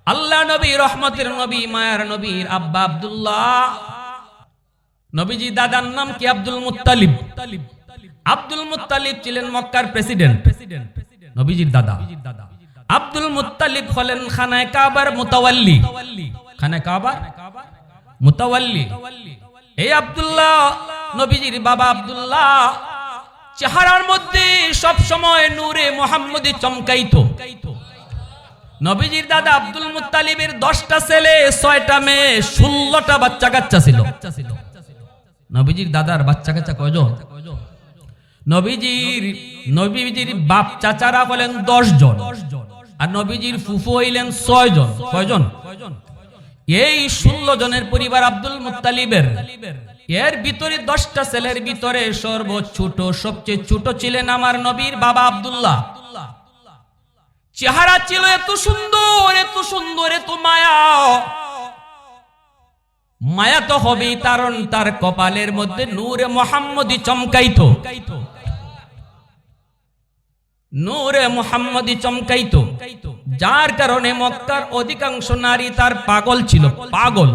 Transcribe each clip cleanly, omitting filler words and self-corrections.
আল্লাহ নবী, রহমতের নবী, মায়ার নবীর আব্বা আব্দুল্লাহ। নবীজি দাদার নাম কি? Abdul Muttalib. আব্দুল মুত্তালিব ছিলেন মক্কার প্রেসিডেন্ট। নবীজির দাদা আব্দুল মুত্তালিব হলেন খানায়ে কাবার মুতাওয়াল্লি। খানায়ে কাবার মুতাওয়াল্লি। এই আব্দুল্লাহ, নবীজির বাবা আব্দুল্লাহ, চেহারার মধ্যে সব সময় নূরে মুহাম্মদি চমকাইতো। নবীজির দাদা আব্দুল মুত্তালিবের 10টা ছেলে, 6টা মেয়ে, 16টা বাচ্চা কাচ্চা ছিল। নবীজির দাদার বাচ্চা কাচ্চা কয়জন? নবীজির বাপ চাচারা হলেন 10 জন, আর নবীজির ফুফু হইলেন 6 জন। কয়জন? এই 16 জনের পরিবার আব্দুল মুত্তালিবের। এর ভিতরে 10টা ছেলের ভিতরে সর্বছোট, সবচেয়ে ছোট ছিলেন আমার নবীর বাবা আব্দুল্লাহ। চেহারা ছিল এত সুন্দর, এত সুন্দর, এত মায়া। মায়া তো হবেই, কারণ তার কপালের মধ্যে নূরে মুহাম্মদি চমকাইতো। নূরে মুহাম্মদি চমকাইতো, যার কারণে মক্কার অধিকাংশ নারী তার পাগল ছিল। পাগল।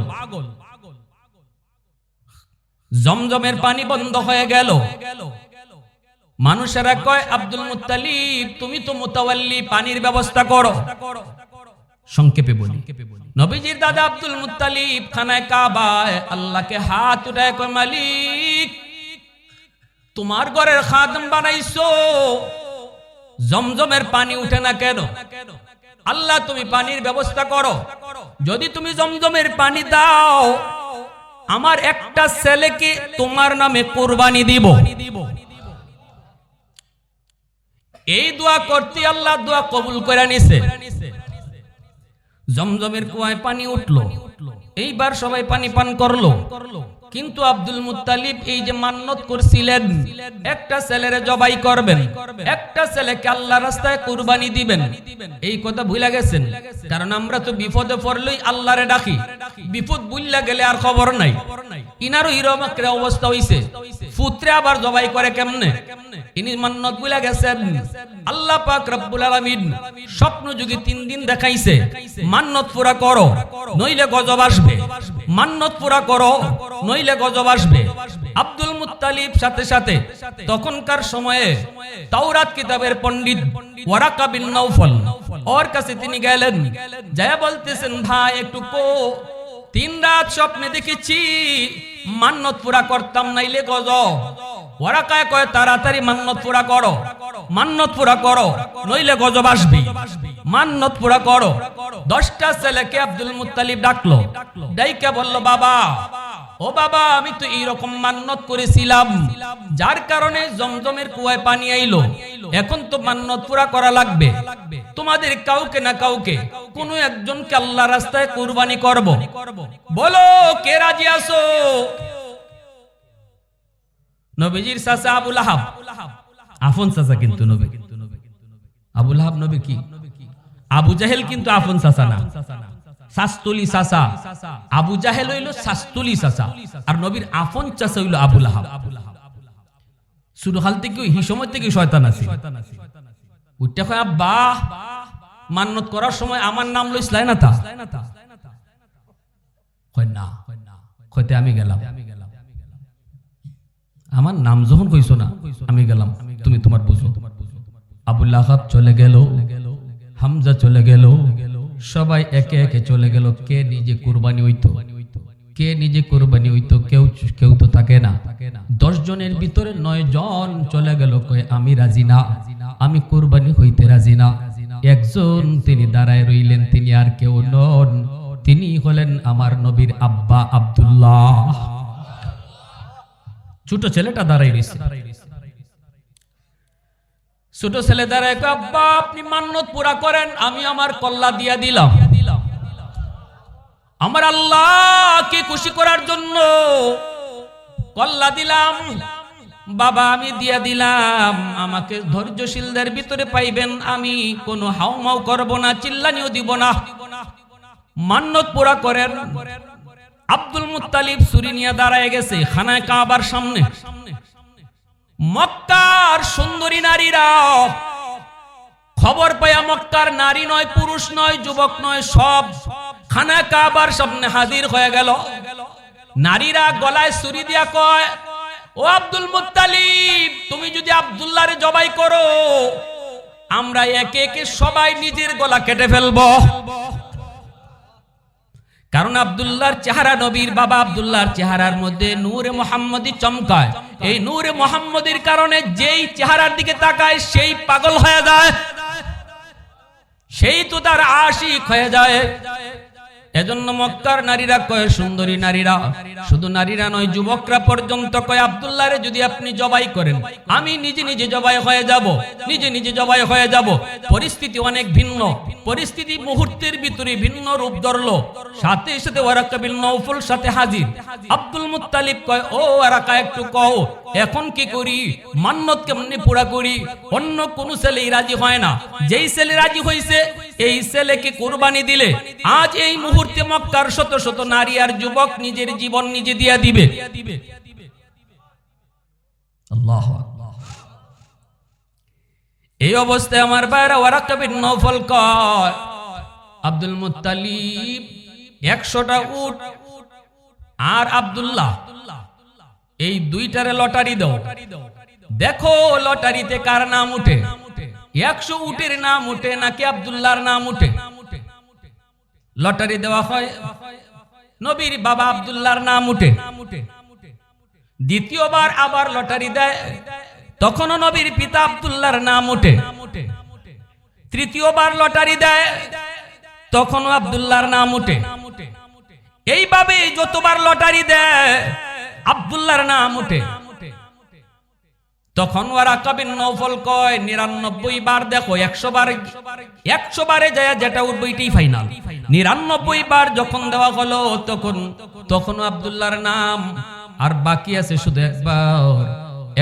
জমজমের পানি বন্ধ হয়ে গেল। মানুষেরা কয়, আব্দুল মুত্তালিব তুমি তো মুতাওয়াল্লি, পানির ব্যবস্থা করো। সংক্ষেপে বলি, নবীজির দাদা আব্দুল মুত্তালিব খানায়ে কাবায় আল্লাহকে হাত উঠায় কয়, মালিক তোমার ঘরের খাদেম বানাইছো, জমজমের পানি উঠে না কেন? আল্লাহ তুমি পানির ব্যবস্থা করো। যদি তুমি জমজমের পানি দাও, আমার একটা ছেলেকে তোমার নামে কুরবানি দিব। এই দোয়া করতে আল্লাহ দোয়া কবুল করে নিছে। জমজমের কুয়ায় পানি উঠলো। এইবার সবাই পানি পান করলো। কিন্তু আব্দুল মুত্তালিব এই যে মান্নত করছিলেন একটা ছেলেরে জবাই করবেন, একটা ছেলেকে আল্লাহর রাস্তায় কুরবানি দিবেন, এই কথা ভুলে গেছেন। কারণ আমরা তো বিপদে পড়লেই আল্লাহরে ডাকি, বিপদ ভুলে গেলে আর খবর নাই। ইনারও এরকম অবস্থা হইছে। পুত্রে আবার জবাই করে কেমনে? ইনি মান্নত ভুলে গেছেন। আল্লাহ পাক রব্বুল আলামিন স্বপ্ন যুগে 3 দিন দেখাইছে, মান্নত পুরা করো নইলে গজব আসবে, মান্নত পুরা করো নইলে গজব আসবে। আব্দুল মুত্তালিব সাথে সাথে তখনকার সময়ে তাওরাত কিতাবের পণ্ডিত ওয়ারাকা বিন নওফল, ওর কাছে তিনি গেলেন, যায় বলতেছেন, ভাই একটু কো, 3 রাত স্বপ্নে দেখেছি মান্নত পুরা করতাম নাইলে গজব। ওয়ারাকায় কয়, তাড়াতাড়ি মান্নত পুরা করো, মান্নত পুরা করো নইলে গজব আসবে, মান্নত পুরা করো। 10টা ছেলেকে আব্দুল মুত্তালিব ডাকলো, ডাইকা বলল, বাবা, ও বাবা, আমি তো এইরকম মান্নত করেছিলাম, যার কারণে জমজমের কুয়ায় পানি আইলো। এখন তো মান্নত পুরা করা লাগবে। তোমাদের কাউকে না কাউকে কোনো একজনকে আল্লাহর রাস্তায় কুরবানি করব। বলো কে রাজি আছো? নবীজির চাচা আবু লাহাব, আফন চাচা কিন্তু নবী। আবু লাহাব নবী কি? আবু জাহেল কিন্তু আফন চাচা না, শাস্তুলি চাচা। আবু জাহেল হইল শাস্তুলি চাচা, আর নবীর আফন চাচা হইল আবু লাহাব। শুরু হাল থেকে ওই সময় থেকে শয়তান আছে। উঠতে কয়, আব্বা মান্নত করার সময় আমার নাম লইছলাই না তা? কয় না, কইতে আমি গেলাম। আমার নাম যখন কইছো না, আমি গেলাম, তুমি তোমার বুঝো। আবু লাহাব চলে গেল, হামজা চলে গেল, সবাই একে একে চলে গেল। কে নিজে কুরবানি হইতো? কে নিজে কুরবানি হইতো? কেউ তো থাকে না। 10 জনের ভিতরে 9 জন চলে গেল, কয়ে আমি রাজি না, আমি কুরবানি হইতে রাজি না। একজন তিনি দাঁড়ায় রইলেন, তিনি আর কেউ নন, তিনি হলেন আমার নবীর আব্বা আব্দুল্লাহ। ছোট ছেলেটা দাঁড়াই রইছে। ছোট ছেলে দাঁড়ায়, আব্বা আপনি মান্নত পুরা করেন, আমি আমার কল্লা দিয়া দিলাম, আমার আল্লাহকে খুশি করার জন্য কল্লা দিলাম। বাবা আমি দিয়া দিলাম, আমাকে ধৈর্যশীলদের ভিতরে পাইবেন, আমি কোনো হাউমাউ করব না, চিল্লানিও দিব না, মান্নত পুরা করেন। আব্দুল মুত্তালিব ছুরি নিয়ে দাঁড়ায় গেছে খানায়ে কাবার সামনে। মক্কার সুন্দরী নারীরা খবর পায়া মক্কার নারী নয়, পুরুষ নয়, যুবক নয়, সব খানা কাবার সামনে হাজির হয়ে গেল। নারীরা গলায় ছুরি দিয়া কয়, ও আব্দুল মুত্তালিব, তুমি যদি আব্দুল্লাহরে জবাই করো, আমরা একে একে সবাই নিজের গলা কেটে ফেলবো। কারণ আব্দুল্লাহর চেহারা, নবীর বাবা আব্দুল্লাহর চেহারার মধ্যে নূরে মুহাম্মদী চমকায়। এই নূরে মুহাম্মদীর কারণে যেই চেহারার দিকে তাকায় সেই পাগল হয়ে যায়, সেই তো তার আশিক হয়ে যায়। এজন্য মক্কার নারীরা কয়, সুন্দরী নারীরা, শুধু নারীরা নয়, যুবকরা পর্যন্ত কয়, আব্দুল্লাহরে যদি আপনি জবাই করেন, আমি নিজে নিজে জবাই হয়ে যাব, নিজে নিজে জবাই হয়ে যাব। পরিস্থিতি অনেক ভিন্ন, পরিস্থিতি মুহূর্তের ভিতরে ভিন্ন রূপ ধরলো। সাথে সাথে ওয়ারাকা বিন নওফল সাথে হাজির। আব্দুল মুত্তালিব কয়, ও ওয়ারাকা, একটু কও এখন কি করি, মান্নত কেমনে পুরা করি? অন্য কোন ছেলেই রাজি হয় না, যেই ছেলে রাজি হয়েছে এই ছেলেকে কুরবানি দিলে আজ এই মুহূর্তে মক্কার শত শত নারী আর যুবক নিজের জীবন নিজে দিয়া দিবে। আল্লাহু আকবার। এই অবস্থায় আমার ভাইরা, ওয়ারাকা বিন নওফল কয়, আব্দুল মুত্তালিব 100টা উট আর আব্দুল্লাহ, এই দুইটারে লটারি দাও, দেখো লটারিতে কার নাম উঠে, 100 উটের নাম উঠে নাকি আব্দুল্লাহর নাম উঠে। লটারি দেওয়া হয়, নবীর বাবা আব্দুল্লাহর নাম উঠে। দ্বিতীয়বার আবার লটারি দেয়, তখনও নবীর পিতা আব্দুল্লাহর নাম উঠে। তৃতীয়বার লটারি দেয়, তখনও আব্দুল্লাহর নাম উঠে। এইভাবে যতবার লটারি দেয় আব্দুল্লাহর নাম উঠে। তখন ওয়ারাকা বিন নওফল কয়, 99 বার দেখো, 100 বারে যায় যেটা উঠবে এটাই ফাইনাল। 99 বার যখন দেওয়া হলো তখন আব্দুল্লাহর নাম, আর বাকি আছে শুধু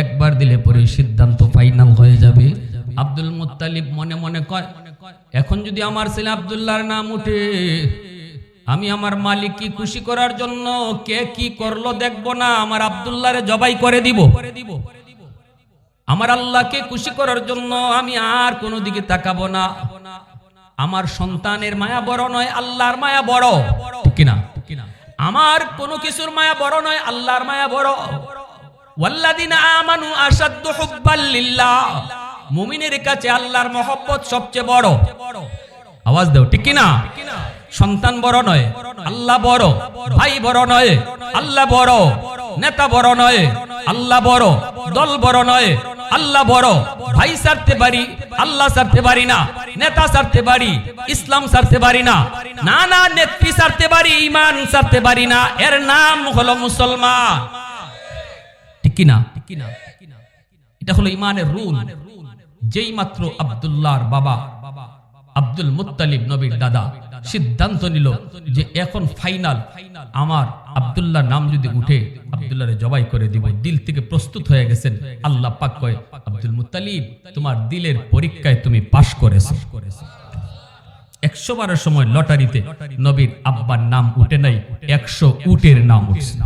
একবার দিলে পরে সিদ্ধান্ত ফাইনাল হয়ে যাবে। আব্দুল মুত্তালিব মনে মনে কয়, এখন যদি আমার ছেলে আব্দুল্লাহর নাম উঠে, আমি আমার মালিককে খুশি করার জন্য কে কি করলো দেখবো না, আমার আব্দুল্লাহরে জবাই করে দিব। আমার আল্লাহকে খুশি করার জন্য আমি আর কোনো দিকে তাকাবো না। আমার সন্তানের মায়া বড় নয়, আল্লাহর মায়া বড়, ঠিক কিনা? আমার কোনো কিছুর মায়া বড় নয়, আল্লাহর মায়া বড়। ওয়াল্লাযিনা আমানু আশাদ্দু হুব্বাল লিল্লাহ, মুমিনের কাছে আল্লাহর মহব্বত সবচেয়ে বড়। আওয়াজ দাও, ঠিক কিনা? সন্তান বড় নয়, আল্লাহ বড়। ভাই বড় নয়, আল্লাহ বড়। নেতা বড় নয়, আল্লাহ বড়। দল বড় নয়, আল্লাহ বড়। ভাই ছাড়তে পারি, আল্লাহ ছাড়তে পারি না। নেতা ছাড়তে পারি, ইসলাম ছাড়তে পারি না। না না, নেত্রী ছাড়তে পারি, ঈমান ছাড়তে পারি না। এর নাম হলো মুসলমান, ঠিক কিনা? এটা হলো ঈমানের রুল। যেই মাত্র আব্দুল্লাহর বাবা আব্দুল মুত্তালিব, নবীর দাদা, সিদ্ধান্ত নিল যে এখন ফাইনাল, আমার আব্দুল্লাহর নাম যদি উঠে আব্দুল্লাহরে জবাই করে দিব, দিল থেকে প্রস্তুত হয়ে গেছেন। আল্লাহ পাক কয়, আব্দুল মুত্তালিব, তোমার দিলের পরীক্ষায় তুমি পাশ করেছো। 100 বারের সময় লটারিতে নবীর আব্বার নাম উঠে নাই, 100 উটের নাম উঠছে।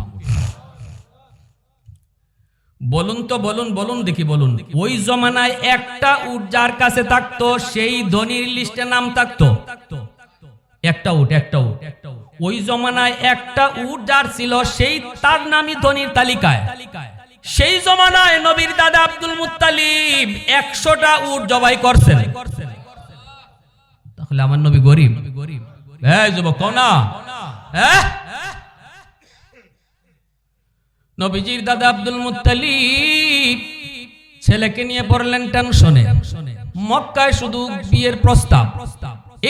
বলুন তো, বলুন দেখি, বলুন। ওই জমানায় একটা উট যার কাছে থাকতো সেই ধনীর লিস্টে নাম থাকতো। একটা উট। ওই জমানায় একটা উট যার ছিল সেই তার নামই ধনীর তালিকায়। সেই জমানায় নবীর দাদা আব্দুল মুত্তালিব 100টা উট জবাই করছেন। তাহলে আমার নবী গরিব? এই যুবক কও না, নবীজির দাদা আব্দুল মুত্তালিব ছেলেকে নিয়ে পড়লেন টেনশনে। মক্কায় শুধু বিয়ের প্রস্তাব,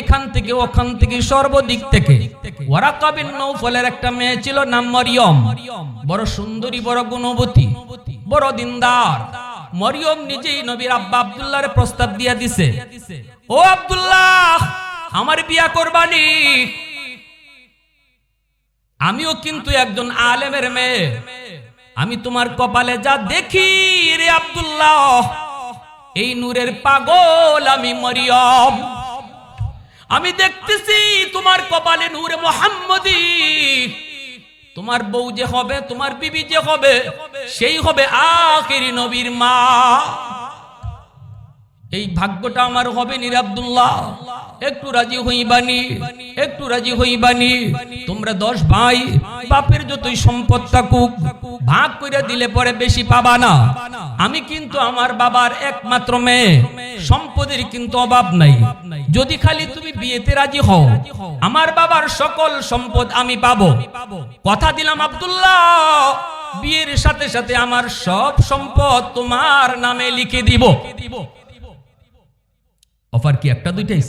এখান থেকে ওখান থেকে সর্বদিক থেকে। ওয়ারাকা বিন নওফলের একটা মেয়ে ছিল, নাম মরিয়ম। বড় সুন্দরী, বড় গুণবতী, বড় দিনদার। মরিয়ম নিজেই নবীর আব্বা আব্দুল্লাহর প্রস্তাব দিয়া দিছে, ও আব্দুল্লাহ, আমার বিয়া করবানি। আমিও কিন্তু একজন আলেমের মেয়ে, আমি তোমার কপালে যা দেখি রে আব্দুল্লাহ, এই নূরের পাগল আমি মরিয়ম। আমি দেখতেছি তোমার কপালে নূরে মুহাম্মদী। তোমার বউ যে হবে, তোমার বিবি যে হবে, সেই হবে আখিরি নবীর মা। এই ভাগ্যটা আমার হবে নি আব্দুল্লাহ, একটু রাজি হইবানি, একটু রাজি হইবানি। তোমরা 10 ভাই, বাপের যতই সম্পদ থাকুক ভাগ করে দিলে পরে বেশি পাবা না। আমি কিন্তু আমার বাবার একমাত্র মেয়ে, সম্পদের কিন্তু অভাব নাই। যদি খালি তুমি বিয়েতে রাজি হও, আমার বাবার সকল সম্পদ আমি পাবো। কথা দিলাম আব্দুল্লাহ, বিয়ের সাথে সাথে আমার সব সম্পদ তোমার নামে লিখে দিব। অফার কি একটা দুইটাই?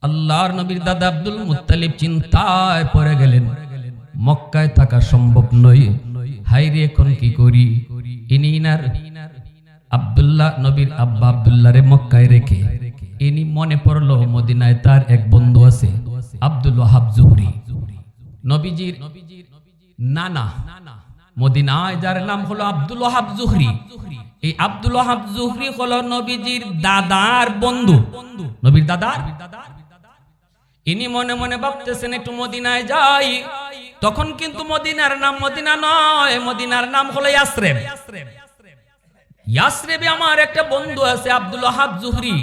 আল্লাহর নবীর দাদা আব্দুল মুত্তালিব চিন্তায় পড়ে গেলেন, মক্কায় থাকা সম্ভব নয়, হাইরে এখন কি করি। ইনিনার আব্দুল্লাহ নবীর আব্বা আব্দুল্লাহরে মক্কায় রেখে ইনি মনে পড়লো মদিনায় তার এক বন্ধু আছে আব্দুল ওয়াহাব জুহরি, নবীজির নানা। মদিনায় যার নাম হলো আব্দুল ওয়াহাব জুহরি। এই আব্দুল ওয়াহাব জুহরি হলো নবীজির দাদার বন্ধু, নবীর দাদার। ইনি মনে মনে ভাবতেছেন একটু মদিনায় যাই। তখন কিন্তু মদিনার নাম মদিনা নয়, মদিনার নাম হলো ইয়াসরিব। ইয়াসরিবে আমার একটা বন্ধু আছে আব্দুল ওয়াহাব জুহরি,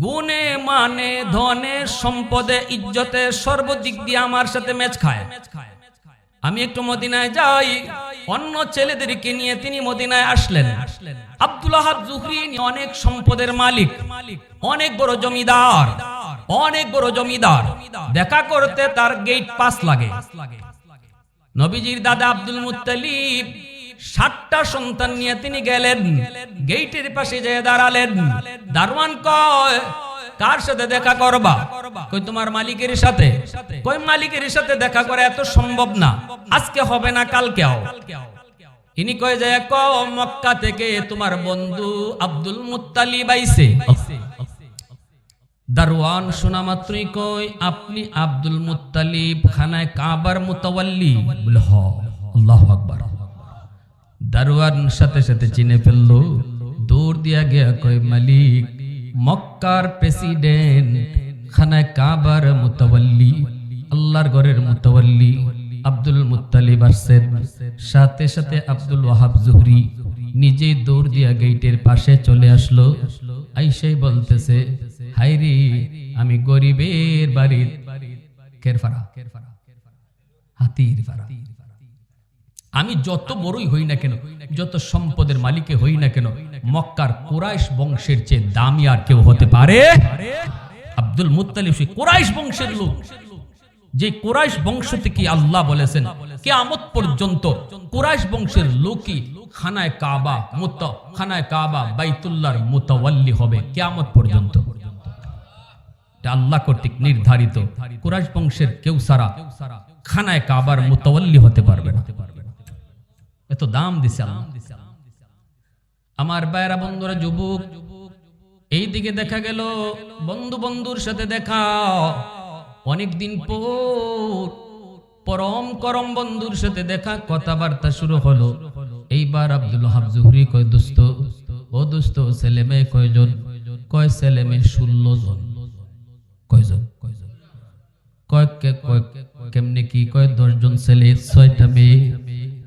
গুণে মানে ধনে সম্পদে ইজ্জতে সর্বদিক দিয়ে আমার সাথে ম্যাচ খায়। আমি একটু মদিনায় যাই। অন্য ছেলেদেরকে নিয়ে তিনি মদিনায় আসলেন। আব্দুল ওয়াহাব জুহরি অনেক সম্পদের মালিক, অনেক বড় জমিদার, অনেক বড় জমিদার। দেখা করতে তার গেট পাস লাগে। নবীজির দাদা আব্দুল মুত্তালিব 7টা সন্তান নিয়ে তিনি গেলেন, গেটের পাশে যেয়ে দাঁড়ালেন। দারওয়ান কয়, কার সাথে দেখা করবা? কই তোমার মালিকের সাথে। কই মালিকের সাথে দেখা করা এত সম্ভব না, আজকে হবে না কালকেও। ইনি কয় যে মক্কা থেকে তোমার বন্ধু আব্দুল মুত্তালিব আইছে। দারওয়ান শোনা মাত্রই কয়, আপনি আব্দুল মুত্তালিব খানায় কাবার মুতাওয়াল্লি? বলে হ। আল্লাহু আকবার। দারওয়ান সাথে সাথে চিনে ফেললো, দৌড় দিয়া গিয়া কয়, মালিক মক্কার প্রেসিডেন্ট, খানায় কাবার মুতাওয়াল্লি, আল্লাহর ঘরের মুতাওয়াল্লি আব্দুল মুত্তালিব আসছেন। সাথে সাথে আব্দুল ওয়াহাব জুহরি নিজেই দৌড় দিয়া গেটের পাশে চলে আসলো। আইসাই বলতেছে, হাইরে আমি গরিবের বাড়ির কেরফারা, হাতির ফারা। আমি যত বড়ই হই না কেন, যত সম্পদের মালিকে হই না কেন, মক্কার কুরাইশ বংশের চেয়ে দামি আর কেউ হতে পারে? আব্দুল মুত্তালিব সেই কুরাইশ বংশের লোক, যে কুরাইশ বংশ থেকে আল্লাহ বলেছেন কিয়ামত পর্যন্ত কুরাইশ বংশের লোকই খানায় কাবা খানায় কাবা বাইতুল্লাহর মুতাওয়াল্লি হবে কিয়ামত পর্যন্ত। এটা আল্লাহ কর্তৃক নির্ধারিত। কুরাইশ বংশের কেউ সারা খানায় কাবার মুতাওয়াল্লি হতে পারবে না। এত দাম দিছে আল্লাহ। আমার ভাইরা বন্ধুরা, যুবক, এই দিকে দেখা গেল বন্ধু বন্ধুর সাথে দেখা। অনেকদিন পর পরম করম বন্ধুর সাথে দেখা, কথাবার্তা শুরু হলো। এইবার আব্দুল ওয়াহাব জুহরি কয়, দোস্ত ও দোস্ত, ছেলে মেয়ে কয়জন? কয় ছেলে মেয়ে 16 জন। কয়জন? কয় কেমনে কি? কয় 10 জন ছেলে 6টা মেয়ে।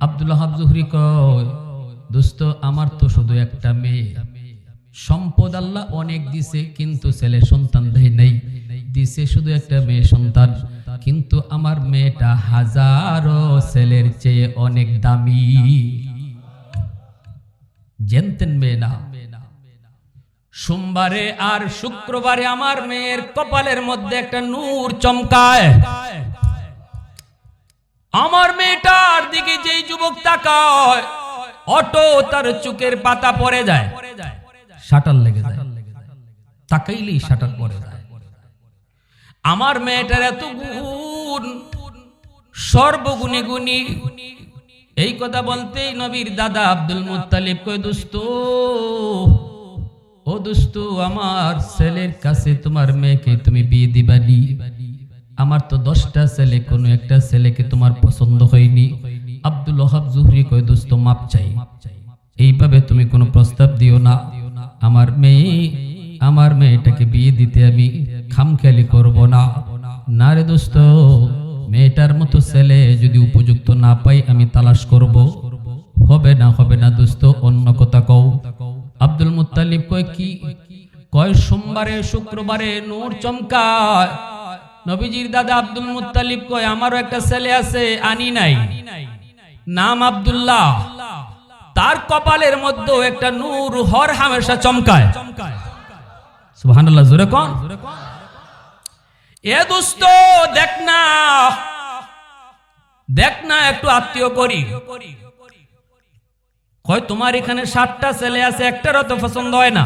আব্দুল ওয়াহাব জুহরি কয়, দোস্ত আমার তো শুধু একটা মেয়ে, সম্পদ আল্লাহ অনেক দিছে কিন্তু ছেলে সন্তান দেয় নাই, দিছে শুধু একটা মেয়ে সন্তান, কিন্তু আমার মেয়েটা হাজারো ছেলের চেয়ে অনেক দামি। জানতেন মেয়ে না? সোমবারে আর শুক্রবারে আমার মেয়ের কপালের মধ্যে একটা নূর চমকায়। আমার মেয়েটার দিকে যেই যুবক তাকায়, অটো তার চোখের পাতা পড়ে যায়, শাটার লেগে যায়, তাকাইলেই শাটার পড়ে যায়। আমার মেয়েটার এত গুণ, সর্বগুণে গুণী। এই কথা বলতেই নবীর দাদা আব্দুল মুত্তালিব কয়, দোস্ত ও দোস্ত, আমার ছেলের কাছে তোমার মেয়েকে তুমি বিয়ে দিবানি? আমার তো 10টা ছেলে, কোনো একটা ছেলেকে তোমার পছন্দ হয়নি। আব্দুল ওয়াহাব জুহরি কয়, দোস্ত মাপ চাই, এইভাবে তুমি কোনো প্রস্তাব দিও না। আমার মেয়েটাকে বিয়ে দিতে আমি খামখেয়ালি করব না। না রে দোস্ত, মেয়েটার মতো ছেলে যদি উপযুক্ত না পাই আমি তালাশ করব। হবে না দোস্ত, অন্য কথা কও। আব্দুল মুত্তালিব কয় কি? কয় সোমবারে শুক্রবারে নূর চমকায়। নবীজির দাদা আব্দুল মুত্তালিব কয় আমারও একটা ছেলে আছে, আনি নাই, নাম আব্দুল্লাহ, তার কপালের মধ্যে একটা নূর হর হামেশা চমকায়। সুবহানাল্লাহ, জোরে কোন। এ দোস্ত দেখ না একটু আত্মীয় করি। কয় তোমার এখানে 7টা ছেলে আছে, একটারও তো পছন্দ হয় না।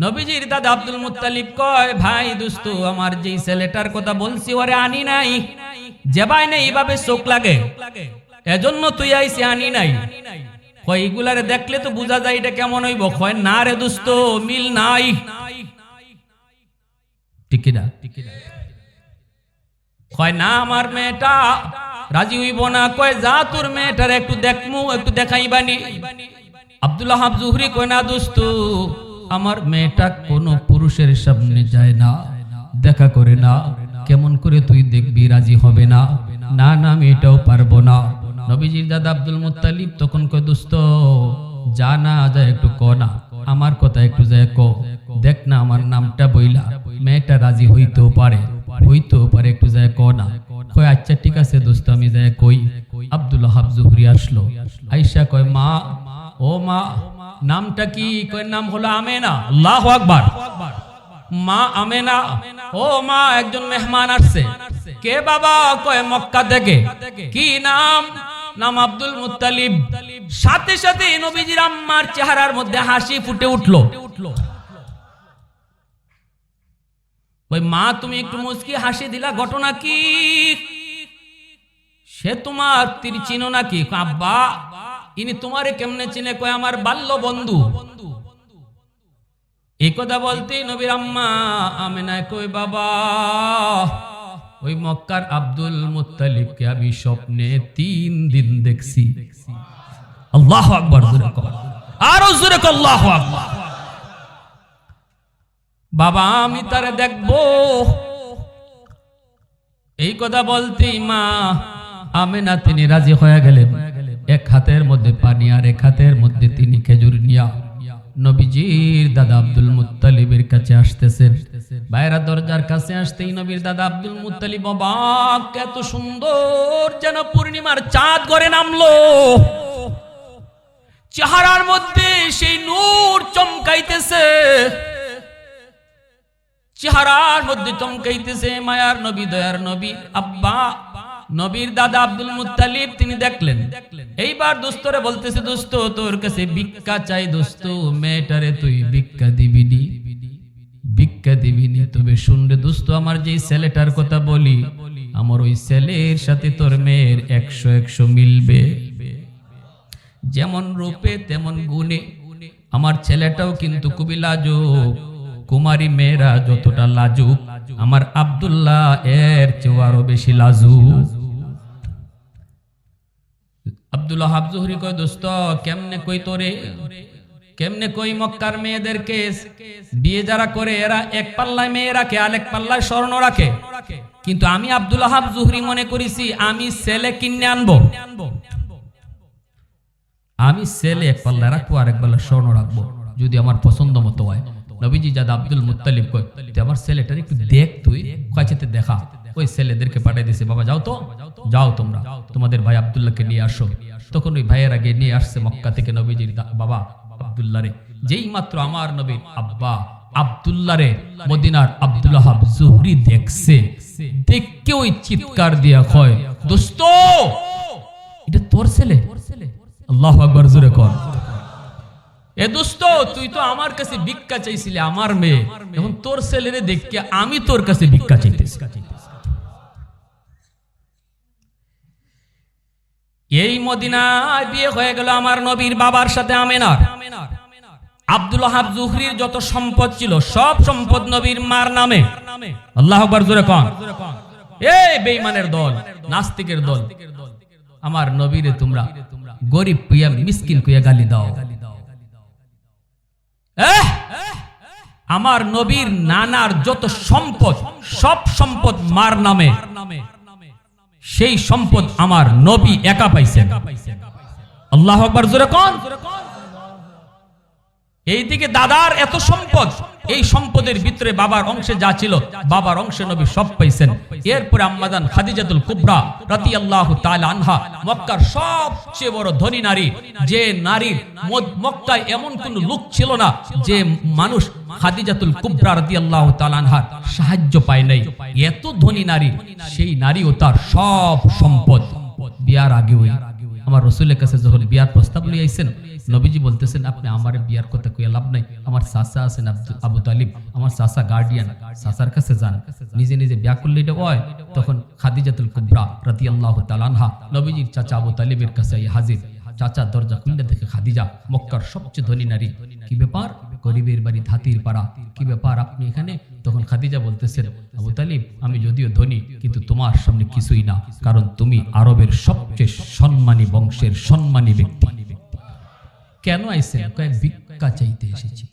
নবীজির দাদা আব্দুল মুত্তালিব কয় ভাই দোস্ত, আমার যেই ছেলেটার কথা বলছি ওরে আনি নাই, জেবাই নেই, এইভাবে চোখ লাগে, এজন্য তুই আইছি, আনি নাই। কয় এগুলারে দেখলে তো বোঝা যায় এটা কেমন হইব। কয় না রে দোস্ত, মিল নাই। ঠিক না? কয় না আমার মেয়েটা রাজি হইব না। কয় যা তোর মেয়েটার একটু দেখমু, একটু দেখাইবানি। আব্দুল্লাহ জুহরি কয় না দোস্ত, আমার মেয়েটা কোন পুরুষের সামনে যায় না, দেখা করে না, কেমন করে তুই দেখবি, রাজি হবে না। না না আমি এটাও পারবো না। নবীজির দাদা আব্দুল মুত্তালিব তখন কয় দোস্ত যা না যায় একটু ক না, আমার কথা একটু যায় ক, দেখ না আমার নামটা বইলা, মেয়েটা রাজি হইতেও পারে, একটু যায় ক না। কয় আচ্ছা ঠিক আছে দোস্ত, আমি যায় কই। আব্দুল্লাহ জুহরি আসলো, আয়েশা কয় মা, ও মা নামটা কি? কয় নাম হলো আমেনা। আল্লাহু আকবার। মা আমেনা, ও মা একজন মেহমান আসছে। কে বাবা? কয় মক্কা থেকে। কি নাম? নাম আব্দুল মুত্তালিব। সাথে সাথে নবীজির আম্মার চেহারার মধ্যে হাসি ফুটে উঠলো। ওই মা তুমি একটু মুচকি হাসি দিলা, ঘটনা কি? সে তোমার তীর চিনো নাকি? আব্বা ইনি তোমারে কেমনে চিনে? কয় আমার বাল্য বন্ধু। এই কথা বলতে নবীর আম্মা আমেনা কই বাবা, ওই মক্কার আব্দুল মুত্তালিবকে আমি স্বপ্নে 3 দিন দেখছি। আল্লাহু আকবার, জোরে কর, আরো জোরে কর আল্লাহু আকবার। বাবা আমি তারে দেখবো। এই কথা বলতেই মা আমেনা তিনি রাজি হয়ে গেলেন। এক হাতের মধ্যে পানি আর এক হাতের মধ্যে তিনি খেজুর নিয়া নবীজির দাদা আব্দুল মুত্তালিবের কাছে আসতেছেন। বাইরা দরজার কাছে আসতেই নবীর দাদা আব্দুল মুত্তালিব অবাক, এত সুন্দর যেন পূর্ণিমার চাঁদ ঘরে নামলো। চেহারার মধ্যে সেই নূর চমকাইতেছে, চেহারার মধ্যে চমকাইতেছে। মায়ার নবী, দয়ার নবী আব্বা নবীর দাদা আব্দুল মুত্তালিব তিনি দেখলেন। এইবার দোস্তরে বলতেছে দোস্ত তোর কাছে ভিক্ষা চাই। দোস্ত মেয়েটারে তুই ভিক্ষা দিবিনি, ভিক্ষা দিবিনি। তবে শুনলে দোস্ত আমার যেই ছেলেটার কথা বলি, আমার ওই ছেলের সাথে তোর মেয়ের 100 মিলবে, যেমন রূপে তেমন গুণে। আমার ছেলেটাও কিন্তু খুবই লাজুক, কুমারী মেয়েরা যতটা লাজুক আমার আব্দুল্লাহ এর চেয়ে আরো বেশি লাজুক। আব্দুল্লাহ জুহরি কয় দোস্ত কেমনে কই তোরে, কেমনে কই মক্কার মেয়েদেরকে বিয়ে যারা করে এরা এক পাল্লায় মেয়ে রাখে আর এক পাল্লায় স্বর্ণ রাখে, কিন্তু আমি আব্দুল্লাহ জুহরি মনে করেছি আমি ছেলে কিনে আনবো, আমি ছেলে এক পাল্লায় রাখবো আর এক পাল্লায় স্বর্ণ রাখবো, যদি আমার পছন্দ মতো হয়। নবীজি দাদা আব্দুল মুত্তালিব কয় আমার ছেলেটার একটু দেখ, তুই কাছেতে দেখা। ওই ছেলেদেরকে পাঠিয়ে দিয়েছে, বাবা যাও তো, যাও তোমরা তোমাদের ভাই আব্দুল্লাহকে নিয়ে আসো। তখন ওই ভাইয়ের আগে নিয়ে আসছে মক্কা থেকে নবীজির বাবা আব্দুল্লাহ রে। যেই মাত্র আমার নবীর আব্বা আব্দুল্লাহ রে মদিনার আব্দুল্লাহ জুহরি দেখছে, দেখকে ওই চিৎকার দিয়া কয় দোস্ত এটা তোর ছেলে। আল্লাহু আকবার, জোরে কর। এ দোস্ত তুই তো আমার কাছে ভিক্ষা চাইছিলি আমার মেয়ে, এখন তোর ছেলেরে দেখকে আমি তোর কাছে ভিক্ষা চাইতেছি। এই মদিনায় বিয়ে হয়ে গেল আমার নবীর বাবার সাথে আমেনার। আব্দুল্লাহ জুহরির যত সম্পদ ছিল সব সম্পদ নবীর মার নামে। আল্লাহু আকবার, জোরে কর। এই বেঈমানের দল, নাস্তিকের দল, আমার নবীরে তোমরা গরিব কুইয়া মিসকিন কুইয়া গালি দাও। আমার নবীর নানার যত সম্পদ সব সম্পদ মার নামে, সেই সম্পদ আমার নবী একা পাইছেন। আল্লাহু আকবার, জোরে কোন। এইদিকে দাদার এত সম্পদ, এই সম্পদের ভিতরে বাবার অংশে যা ছিল বাবার অংশে নবী সব পাইছেন। এরপরে আম্মাজান খাদিজাতুল কুবরা রাদিয়াল্লাহু তাআলা আনহা, মক্কার সবচেয়ে বড় ধনী নারী, যে নারীর মক্কায় এমন কোন লোক ছিল না যে মানুষ খাদিজাতুল কুবরা রাদিয়াল্লাহু তাআলা আনহার সাহায্য পায় নাই। এত ধনী নারী, সেই নারীও তার সব সম্পদ বিয়ার আগে আমার রাসূলের কাছে যখন বিয়ার প্রস্তাব নিয়ে আইছেন, নবীজি বলতেছেন আপনি আমার বিয়ার কথা কইয়া লাভ নাই, আমার চাচা আছেন আবু তালিব, আমার চাচা গার্ডিয়ান, চাচার কাছে যান, নিজে নিজে বিয়া করলে এটা হয়। তখন খাদিজাতুল কুবরা রাদিয়াল্লাহু তাআলা আনহা নবীজির চাচা আবু তালিবের কাছে হাজির। চাচা দরজা খুলে দেখে খাদিজা মক্কার সবচেয়ে ধনী নারী। কি ব্যাপার, গরিবের বাড়ি ধাতির পাড়া, কি ব্যাপার আপনি এখানে? তখন খাদিজা বলতেছেন আবু তালিব, আমি যদিও ধনী কিন্তু তোমার সামনে কিছুই না, কারণ তুমি আরবের সবচেয়ে সম্মানী বংশের সম্মানী ব্যক্তি। কেন আইছেন? কয়েক ভিক্ষা চাইতে এসেছি।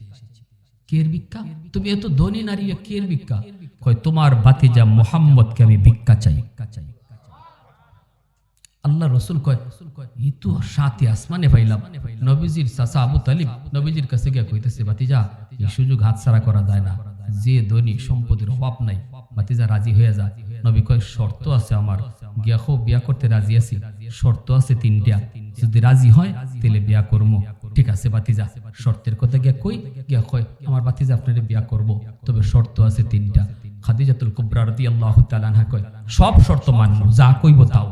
কের ভিক্ষা? তুমি এত ধনী নারী, কের ভিক্ষা? কয় তোমার ভাতিজা মুহাম্মদকে আমি ভিক্ষা চাই। আল্লাহ রসুল কয় ই তো সাথে আসমানে পাইলাম। নবীজির চাচা আবু তালিব নবীজির কাছে গিয়ে কইতেছে ভাতিজা, এই সুযোগ হাতছাড়া করা যায় না, যে ধনী সম্পদের অভাব নাই, ভাতিজা রাজি হয়ে যায়। নবী কয় শর্ত আছে আমার, গিয়া খো বিয়া করতে রাজি আছি, শর্ত আছে 3টা, যদি রাজি হয় তাহলে বিয়া করবো। ঠিক আছে ভাতিজা, শর্তের কথা গিয়া কই? গিয়া কয় আমার ভাতিজা আপনারে বিয়া করব, তবে শর্ত আছে 3টা। খাদিজাতুল কুবরা রাদিয়াল্লাহু তাআলা আনহা কয় সব শর্ত মানব, যা কইব তাও।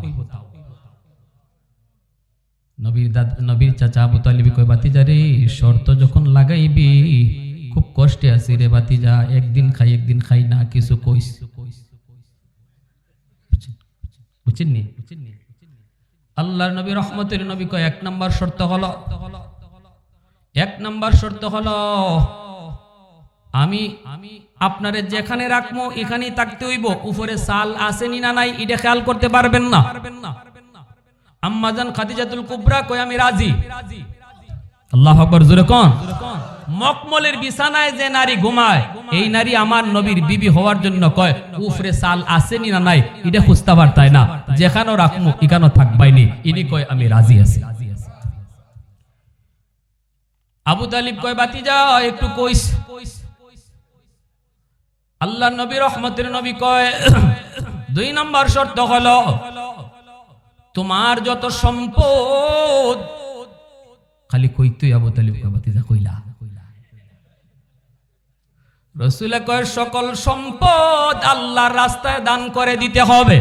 নবীর চাচা আবু তালিব কয় ভাতিজা রে, শর্ত যখন লাগাইবি খুব কষ্টে আছি রে ভাতিজা, একদিন খাই না, কিছু কইস। বুঝছেন নি? আল্লাহর নবী রহমতের নবী কয় 1 নাম্বার শর্ত হলো, 1 নাম্বার শর্ত হলো আমি আপনারে যেখানে রাখবো এখানেই থাকতে হইব, উপরে সাল আসেনি না নাই এটা খেয়াল করতে পারবেন না। আম্মাজান খাদিজাতুল কুবরা কয় আমি রাজি। আল্লাহু আকবার, জোরে কোন? মকমলের বিছানায় যে নারী ঘুমায়, এই নারী আমার নবীর বিবি হওয়ার জন্য কয় উপরে সাল আসেনি না নাই এটা খুঁজতে পারতাই না, যেখানে রাখমু এখানে থাকবাইনি। ইনি কয় আমি রাজি আছি। আবু তালিব কয় ভাতিজা একটু কইস। আল্লাহর নবী রহমতের নবী কয় 2 নাম্বার শর্ত হলো তোমার যত সম্পদ, খালি কইতেই আবু তালিব কয় ভাতিজা কইলা। রাসূল কয় সকল সম্পদ আল্লাহর রাস্তায় দান করে দিতে হবে।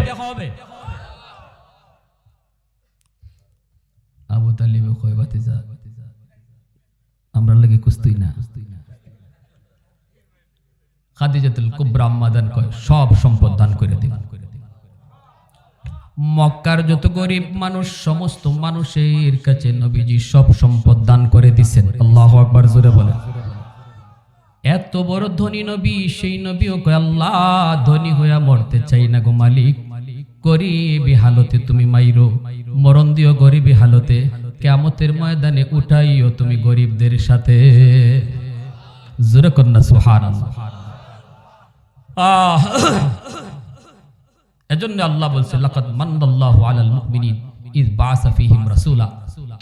আবু তালিব কয় ভাতিজা আমরা লাগে কুস্তুই না। খাদিজাতুল কুবরা আম্মাদান কয় সব সম্পদ দান করে দিবেন। মক্কার যত গরিব মানুষ, সমস্ত মানুষের কাছে নবীজি সব সম্পদ দান করে দিচ্ছেন। আল্লাহু আকবার, জোরে বলেন। এত বড় ধনী নবী, সেই নবীও কয় আল্লাহ ধনী হইয়া মরতে চাই না গো মালিক, গরিবী হালতে তুমি মাইরো, মরণ দিও গরিবী হালতে, কিয়ামতের ময়দানে উঠাইও তুমি গরিবদের সাথে। জোরে কন্যা সুবহানাল্লাহ। এজন্য আল্লাহ বলছে লাকাদ মান্নাল্লাহু আলাল মুমিনিন ইয বাআসা ফীহিম রাসূলা,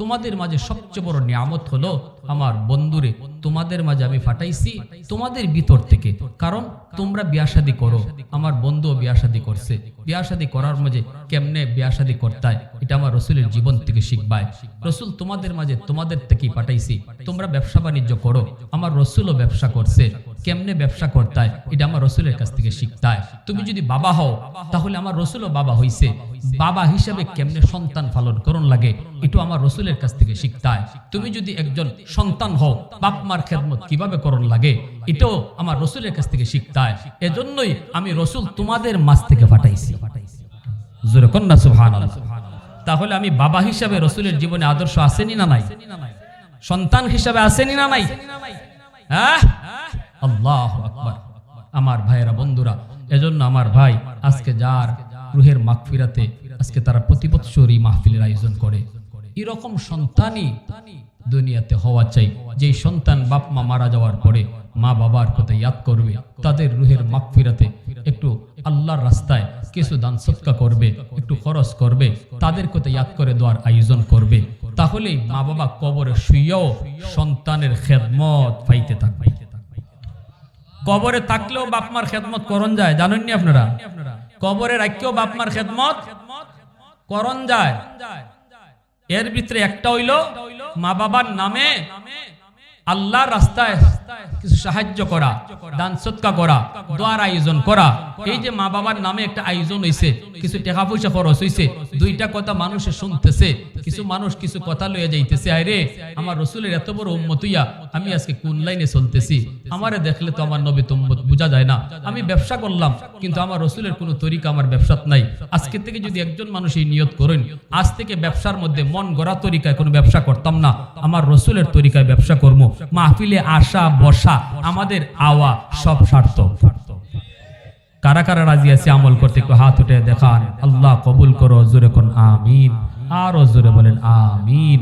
তোমাদের মাঝে সবচেয়ে বড় নিয়ামত হলো আমার বন্ধুরে তোমাদের মাঝে আমি পাঠাইছি তোমাদের ভিতর থেকে। কারণ তোমরা বিয়া শাদী করো, আমার বন্ধু বিয়া শাদী করছে, বিয়া শাদী করার মাঝে কেমনে বিয়া শাদী করতে হয় এটা আমার রাসূলের জীবন থেকে শিখবাই। রাসূল তোমাদের মাঝে তোমাদের থেকেই পাঠাইছি, তোমরা ব্যবসা বাণিজ্য করো, আমার রাসূলও ব্যবসা করছে, কেমনে ব্যবসা করতে হয় এটা আমার রাসূলের কাছ থেকে শিখতে হয়। তুমি যদি বাবা হও তাহলে আমার রাসূলও বাবা হইছে, বাবা হিসেবে কেমনে সন্তান পালন করণ লাগে এটা আমার রাসূলের কাছ থেকে শিখতে হয়। তুমি যদি একজন সন্তান হও, বাপ মার খেদমত কিভাবে করণ লাগে এটাও আমার রাসূলের কাছ থেকে শিখতে হয়। এজন্যই আমি রাসূল তোমাদের মাঝ থেকে পাঠাইছি। জোরে কন্যা সুবহানাল্লাহ। তাহলে আমি বাবা হিসেবে রাসূলের জীবনে আদর্শ আসেনি না নাই? সন্তান হিসেবে আসেনি না নাই? হ্যাঁ, আল্লাহু আকবার। আমার ভাইয়েরা, বন্ধুরা, এজন্য আমার ভাই আজকে যার রুহের মাগফিরাতে আজকে তারা প্রতি বৎসরই মাহফিলের আয়োজন করে, এরকম সন্তানই দুনিয়াতে হওয়া চাই, যেই সন্তান বাপ মা মারা যাওয়ার পরে মা বাবার কথা ইয়াদ করবে, তাদের রুহের মাগফিরাতে একটু আল্লাহর রাস্তায় কিছু দান সদকা করবে, একটু খরচ করবে, তাদের কথা ইয়াদ করে দোয়ার আয়োজন করবে, তাহলেই মা বাবা কবরে শুয়েও সন্তানের খেদমত পাইতে থাকবে। কবরে থাকলেও বাপ মার খেদমত করন যায়, জানেন নি আপনারা? কবরে রাখলেও বাপ মার খেদমত করন যায়। এর ভিতরে একটা হইল মা বাবার নামে আল্লাহর রাস্তায় কিছু সাহায্য করা, দান সদকা করা, দোয়ার আয়োজন করা। এই যে মা বাবার নামে একটা আয়োজন হইছে, কিছু টাকা পয়সা খরচ হইছে, দুইটা কথা মানুষে শুনতেছে, কিছু মানুষ কিছু কথা লইয়া যাইতেছে, আরে আমার রসুলের এত বড় উম্মত হইয়া আমি আজকে কোন লাইনে চলতেছি, আমারে দেখলে তো আমার নবী উম্মত বোঝা যায় না। আমি ব্যবসা করলাম কিন্তু আমার রসুলের কোনো তরিকা আমার ব্যবসাত নাই। আজকে থেকে যদি একজন মানুষ এই নিয়ত করেন, আজ থেকে ব্যবসার মধ্যে মন গড়া তরিকায় কোনো ব্যবসা করতাম না, আমার রসুলের তরিকায় ব্যবসা করবো, মাহফিলে আসা বসা আমাদের আওয়া সব সার্থক। কারা কারা রাজি আছে আমল করতে একটু হাত উঠে দেখান। আল্লাহ কবুল করো, জোরে কোন আমিন, আরো জোরে বলেন আমিন।